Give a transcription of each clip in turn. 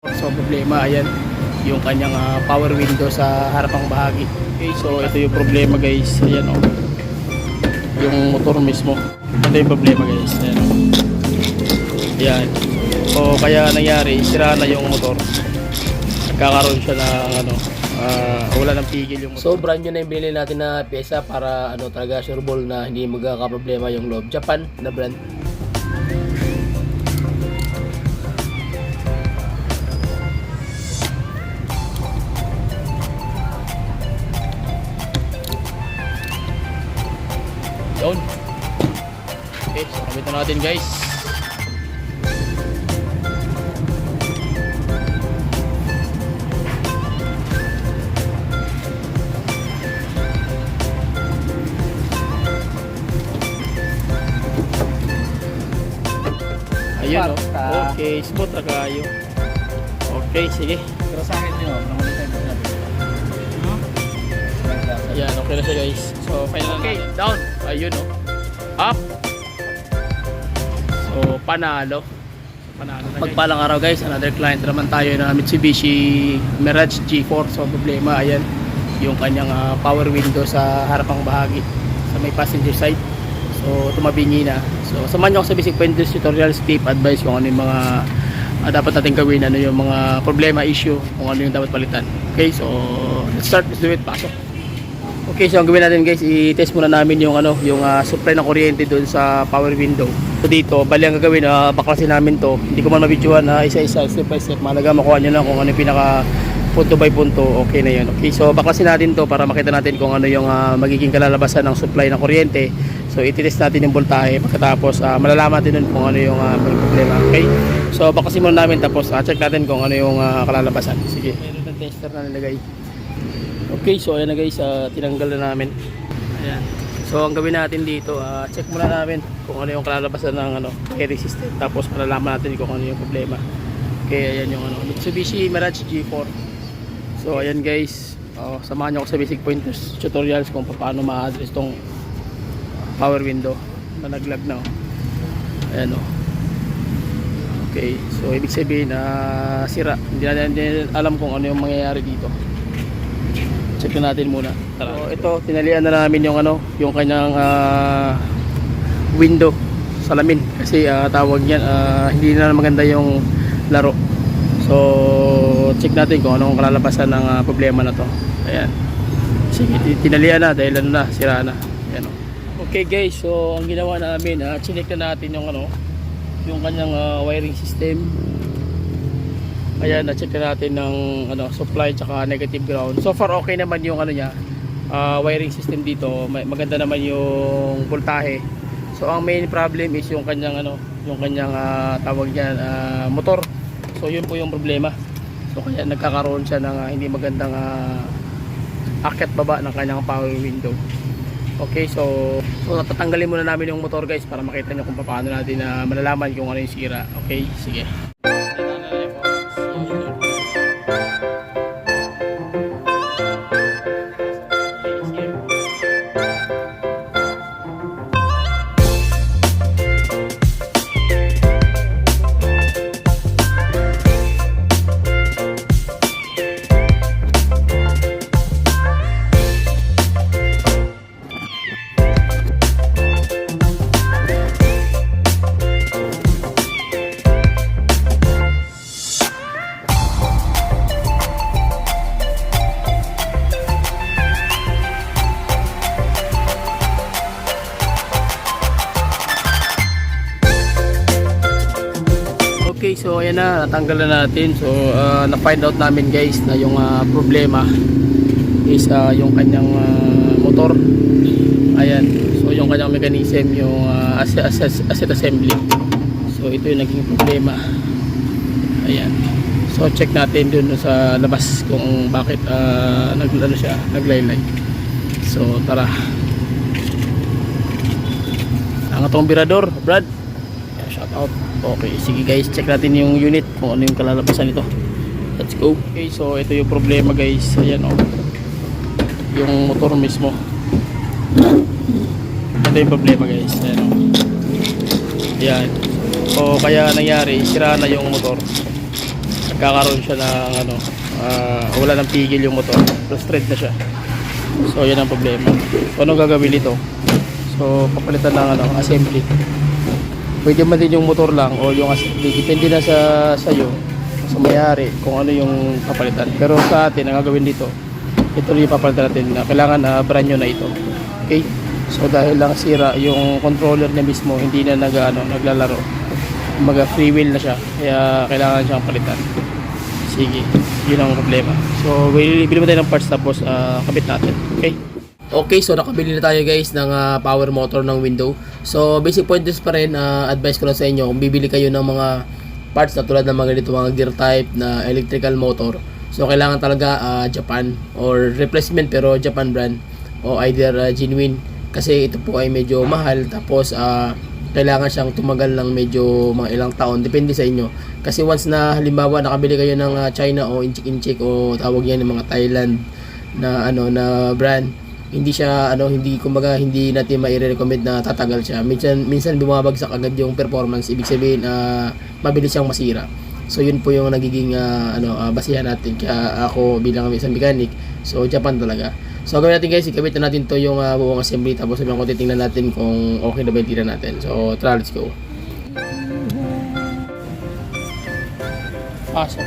So problema, ayan yung kanyang power window sa harapang bahagi. Okay, so ito yung problema guys. Ayan oh. Yung motor mismo. Ito yung problema guys. Ayan oh. Ayan. So kaya nangyari, sira na yung motor. Nagkakaroon siya ng wala nang pigil yung motor. So brand new na yung binili natin na pyesa para talaga sureball na hindi magkakaproblema yung loob. Japan na brand. Yun. Okay, so kabit na natin guys. Ayun oh. Okay, smooth na kayo. Okay, sige. Pero sa akin nyo, naman tayo na Ayan, okay na siya guys. So, final okay, down. Ayun oh. Up. So, panalo. Panalo na Pagpalang araw guys, another client naman tayo na Mitsubishi Mirage G4. So, problema, ayan. Yung kanyang power window sa harapang bahagi. Sa may passenger side. So, tumabingi na. So, samahan nyo ako sa basic pointers, tutorials, tip, advice kung ano yung mga dapat natin gawin, ano yung mga problema, issue, kung ano yung dapat palitan. Okay, so, let's start. Let's do it. Pasok. Okay, so ang gawin natin guys, i-test muna namin yung yung supply ng kuryente doon sa power window. So dito, bali ang gagawin, baklasin namin to. Hindi ko man mabidyohan isa-isa, step by step. Mahalaga makuha nyo lang kung ano yung pinaka punto by punto. Okay na yun. Okay, so baklasin natin to para makita natin kung ano yung magiging kalalabasan ng supply ng kuryente. So i-test natin yung voltahe. Pagkatapos malalaman natin dun kung ano yung problema. Okay, so baklasin muna namin, tapos check natin kung ano yung kalalabasan. Sige, meron ng tester na nilagay. Okay, so ayan na guys, tinanggal na namin. Ayan. So ang gawin natin dito, check muna namin kung ano yung kalalabasan ng airing system. Tapos malalaman natin kung ano yung problema. Okay, ayan yung Mitsubishi Mirage G4. So ayan guys, samahan nyo ako sa basic pointers, tutorials kung paano ma-address tong power window na naglag na. Ayan o. Okay, so ibig sabihin sira. Hindi natin alam kung ano yung mangyayari dito. Check na natin muna. Tara. So ito, tinalian na namin yung yung kanyang window, salamin, kasi tawag niyan, hindi na maganda yung laro. So check natin kung anong kalalabasan ng problema na to. Ayan. Sige, tinalian na dahil sira na. Ayan. Okay guys, so ang ginawa namin, chinek na natin yung yung kanyang wiring system. Ayan, na-check na natin ng supply tsaka negative ground. So far okay naman yung niya, wiring system dito. Maganda naman yung voltahe. So ang main problem is yung kanyang yung kanyang tawag niyan, motor. So yun po yung problema. So kaya nagkakaroon siya ng hindi magandang akyat baba ng kanyang power window. Okay, so tatanggalin muna namin yung motor guys para makita nyo kung paano natin malalaman kung ano yung sira. Okay, sige. Okay, so ayan na, natanggal na natin. So na-find out namin guys na yung problema is yung kanyang motor. Ayan, so yung kanyang mechanism, yung asset assembly. So ito yung naging problema. Ayan, so check natin dun sa labas kung bakit naglaylay. So tara. Ang atong birador, Brad, shout out. Okay, sige guys, check natin yung unit kung ano yung kalalabasan nito. Let's go. Okay, so ito yung problema guys. Ayan o, yung motor mismo. Ito yung problema guys. Ayan o. Ayan. So kaya nangyari, sira na yung motor. nagkakaroon siya ng ano, wala nang pigil yung motor, frustrated na siya. So yan ang problema. So anong gagawin dito? So papalitan ng ano, assembly. Pwede man din yung motor lang o yung assembly, depende na sa iyo, sa may-ari kung ano yung papalitan. Pero sa atin ang gagawin dito, ito yung papalitan natin na kailangan brand new na ito. Okay? So dahil lang sira yung controller niya mismo, hindi na naglalaro. Mga free wheel na siya, kaya kailangan siyang palitan. Sige, yun ang problema. So bili mo tayo ng parts tapos kabit natin. Okay? Okay, so nakabili na tayo guys ng power motor ng window. So basic pointers pa rin, advice ko lang sa inyo kung bibili kayo ng mga parts na tulad ng mga ganito, mga gear type na electrical motor. So kailangan talaga Japan or replacement pero Japan brand o either genuine, kasi ito po ay medyo mahal, tapos kailangan siyang tumagal ng medyo mga ilang taon, depende sa inyo. Kasi once na halimbawa nakabili kayo ng China o inchik o tawag yan ng mga Thailand na na brand, hindi siya hindi natin mai-recommend na tatagal siya. Minsan bumabagsak agad yung performance, ibig sabihin mabilis siyang masira. So yun po yung nagiging basihan natin. Kaya ako bilang isang mechanic, so Japan talaga. So gawin natin guys, ikabit na natin to yung buong assembly, tapos sabihan ko titingnan natin kung okay na ba yung tira natin. So tara, let's go. Awesome.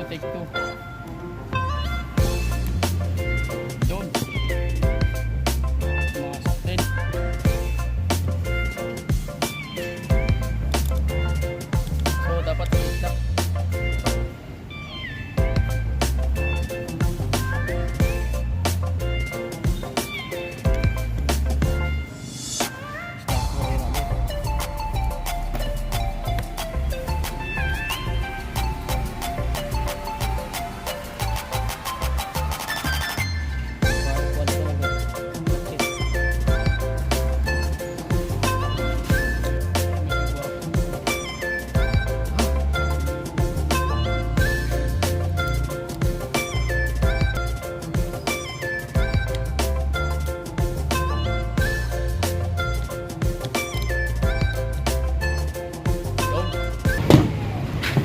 Take two. Yun. Masok din. So dapat itlak.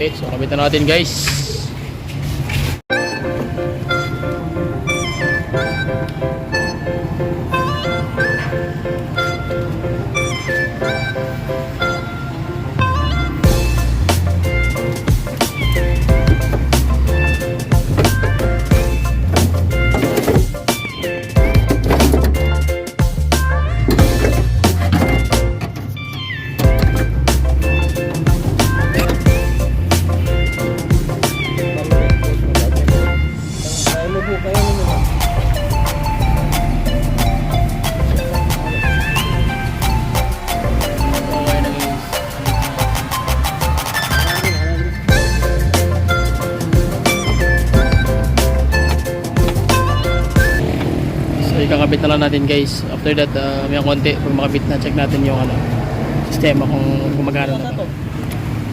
Okay, so kabitan natin guys. Kakabit na lang natin guys. After that, may konti. Pag makabit na, check natin yung sistema kung gumagana na ba.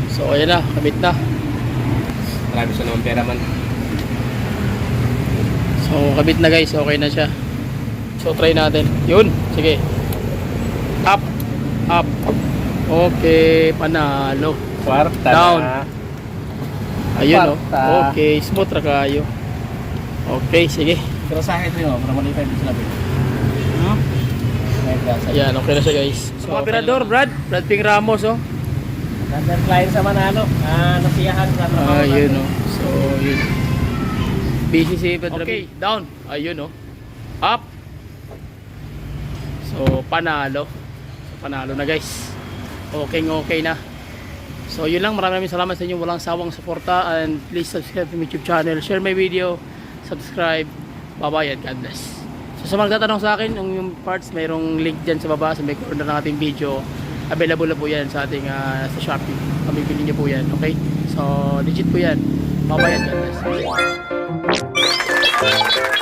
So ayan na, kabit na. Marami siya naman pera man. So kabit na guys, okay na siya. So try natin. Yun, sige. Up. Okay, panalo. Kwarta Down. na. Ayun Kwarta. Okay, smooth ra kayo. Okay, sige. Pero sa akin ito yun, para malipay din sila. Ayan, okay na siya guys. So, operador, Brad Ping Ramos, oh. Nandang client sa Manalo, nasiyahan sa trabaho. Ayun, oh. So, yun. Busy si Pedro. Okay, down. Ayun, oh. Up. So, panalo. Panalo na guys. Okay na. So, yun lang. Maraming salamat sa inyo. Walang sawang suporta. And please subscribe to my YouTube channel. Share my video. Subscribe. Bye-bye and God bless. So sa mga tatanong sa akin, yung parts, mayroong link dyan sa baba sa may corner ng ating video. Available na po yan sa ating sa Shopee. Pamibili niyo po yan, okay? So legit po yan. Bye-bye and God bless.